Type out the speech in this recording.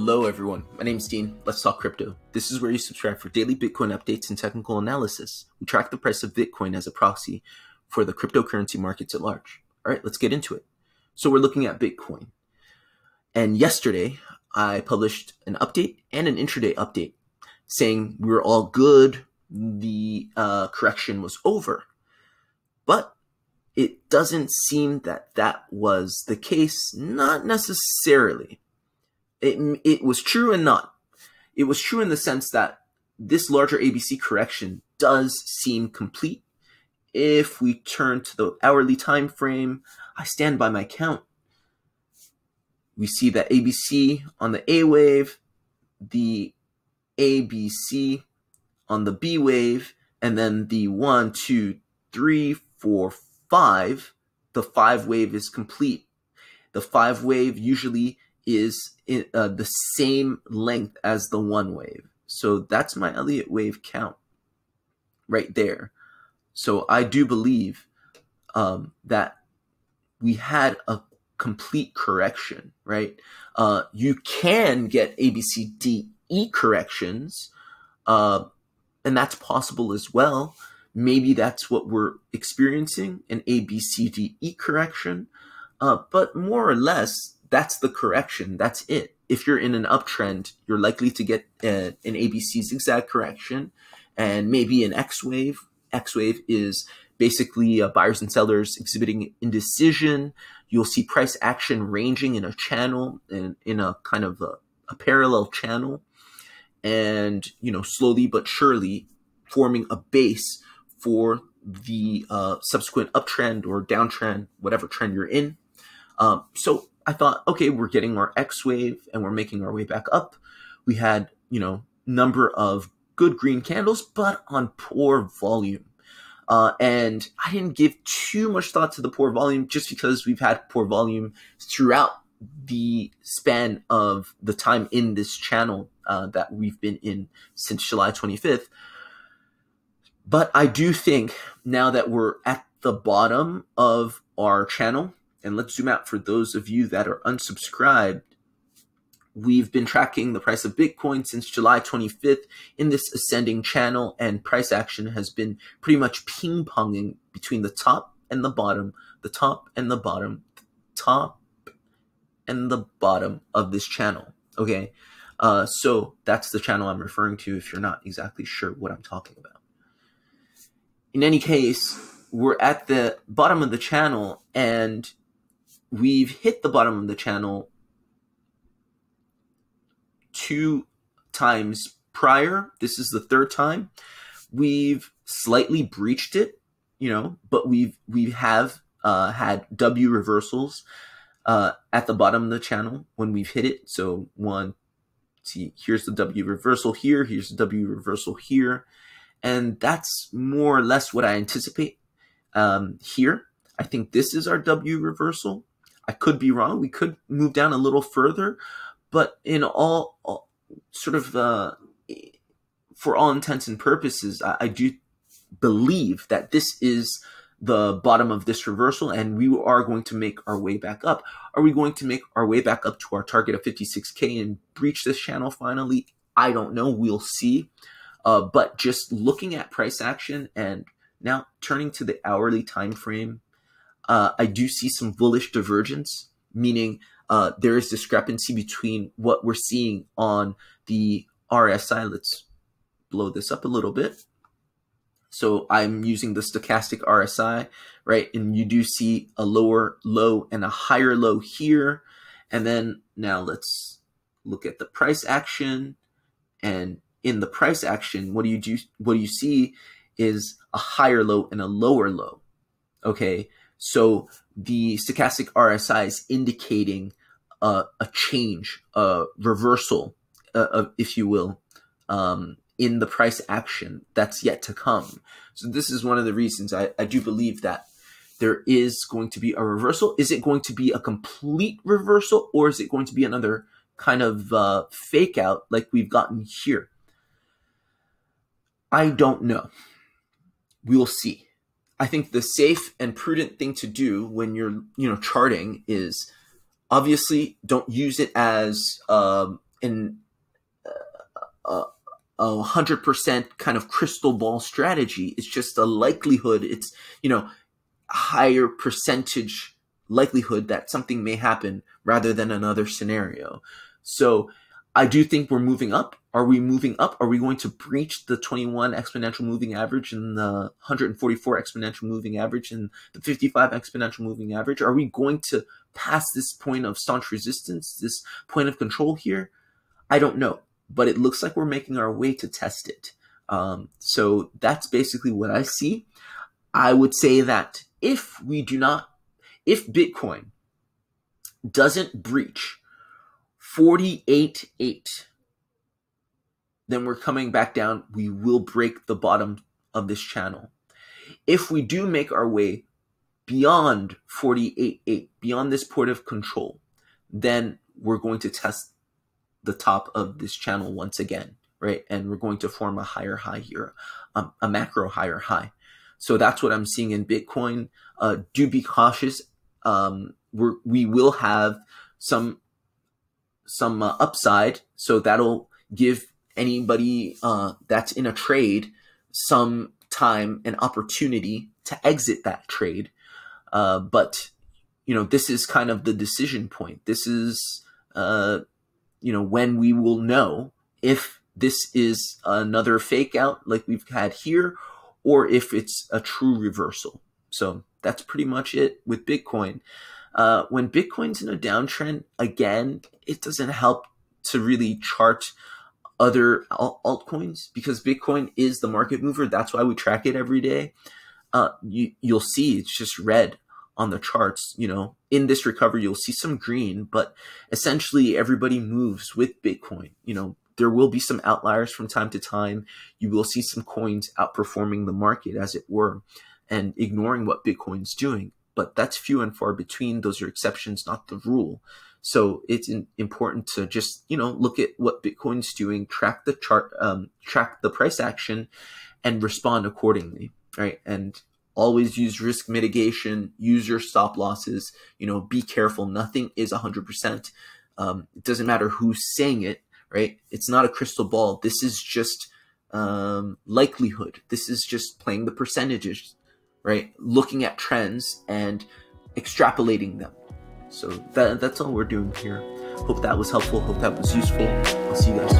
Hello everyone, my name's Dean. Let's talk crypto. This is where you subscribe for daily Bitcoin updates and technical analysis. We track the price of Bitcoin as a proxy for the cryptocurrency markets at large. All right, let's get into it. So we're looking at Bitcoin. And yesterday, I published an update and an intraday update saying we were all good, the correction was over. But it doesn't seem that that was the case, not necessarily. It was true and not. It was true in the sense that this larger ABC correction does seem complete. If we turn to the hourly time frame, I stand by my count. We see that ABC on the A wave, the ABC on the B wave, and then the 1, 2, 3, 4, 5. The 5 wave is complete. The 5 wave usually is the same length as the 1 wave. So that's my Elliott wave count right there. So I do believe that we had a complete correction, right? You can get ABCDE corrections, and that's possible as well. Maybe that's what we're experiencing, an ABCDE correction. But more or less, that's the correction. That's it. If you're in an uptrend, you're likely to get an ABC zigzag correction and maybe an X wave. X wave is basically buyers and sellers exhibiting indecision. You'll see price action ranging in a channel, in a kind of a parallel channel, and slowly but surely forming a base for the subsequent uptrend or downtrend, whatever trend you're in. So I thought, okay, we're getting our X wave and we're making our way back up. We had, number of good green candles, but on poor volume. And I didn't give too much thought to the poor volume just because we've had poor volume throughout the span of the time in this channel that we've been in since July 25th. But I do think now that we're at the bottom of our channel, and let's zoom out for those of you that are unsubscribed, we've been tracking the price of Bitcoin since July 25th in this ascending channel, and price action has been pretty much ping-ponging between the top and the bottom, the top and the bottom, the top and the bottom of this channel, okay? So that's the channel I'm referring to if you're not exactly sure what I'm talking about. In any case, we're at the bottom of the channel, and we've hit the bottom of the channel 2 times prior. This is the 3rd time. We've slightly breached it, but we have had W reversals at the bottom of the channel when we've hit it. So here's the W reversal here, here's the W reversal here, and that's more or less what I anticipate here. I think this is our W reversal. I could be wrong. We could move down a little further, but in all sort of, for all intents and purposes, I do believe that this is the bottom of this reversal, and we are going to make our way back up. Are we going to make our way back up to our target of 56K and breach this channel finally? I don't know. We'll see. But just looking at price action and now turning to the hourly time frame, I do see some bullish divergence, meaning there is discrepancy between what we're seeing on the RSI. Let's blow this up a little bit. So I'm using the stochastic RSI, right? And you do see a lower low and a higher low here. And then now let's look at the price action. And in the price action, what you see is a higher low and a lower low. Okay, so the stochastic RSI is indicating a change, a reversal, if you will, in the price action that's yet to come. So this is one of the reasons I do believe that there is going to be a reversal. Is it going to be a complete reversal, or is it going to be another kind of fake out like we've gotten here? I don't know. We'll see. I think the safe and prudent thing to do when you're, charting is obviously don't use it as an a 100% kind of crystal ball strategy. It's just a likelihood. It's, you know, higher percentage likelihood that something may happen rather than another scenario. So I do think we're moving up. Are we moving up? Are we going to breach the 21 exponential moving average and the 144 exponential moving average and the 55 exponential moving average? Are we going to pass this point of staunch resistance, this point of control here? I don't know, but it looks like we're making our way to test it. So that's basically what I see. I would say that if Bitcoin doesn't breach 48.8, then we're coming back down. We will break the bottom of this channel. If we do make our way beyond 48.8, beyond this point of control, then we're going to test the top of this channel once again, right? And we're going to form a higher high here, a macro higher high. So that's what I'm seeing in Bitcoin. Do be cautious. We will have some upside, so that'll give anybody that's in a trade some time and opportunity to exit that trade. But you know, this is kind of the decision point. This is you know, when we will know if this is another fake out like we've had here, or if it's a true reversal. So that's pretty much it with Bitcoin. When Bitcoin's in a downtrend, again, it doesn't help to really chart other altcoins because Bitcoin is the market mover. That's why we track it every day. You'll see it's just red on the charts. You know, in this recovery, you'll see some green, but essentially everybody moves with Bitcoin. You know, there will be some outliers from time to time. You will see some coins outperforming the market, as it were, and ignoring what Bitcoin's doing. But that's few and far between. Those are exceptions, not the rule. So it's important to just, you know, look at what Bitcoin's doing, track the chart, track the price action, and respond accordingly, right? And always use risk mitigation, use your stop losses, you know, be careful. Nothing is 100%. It doesn't matter who's saying it, right? It's not a crystal ball. This is just likelihood. This is just playing the percentages, right? Looking at trends and extrapolating them. So that's all we're doing here. Hope that was helpful. Hope that was useful. I'll see you guys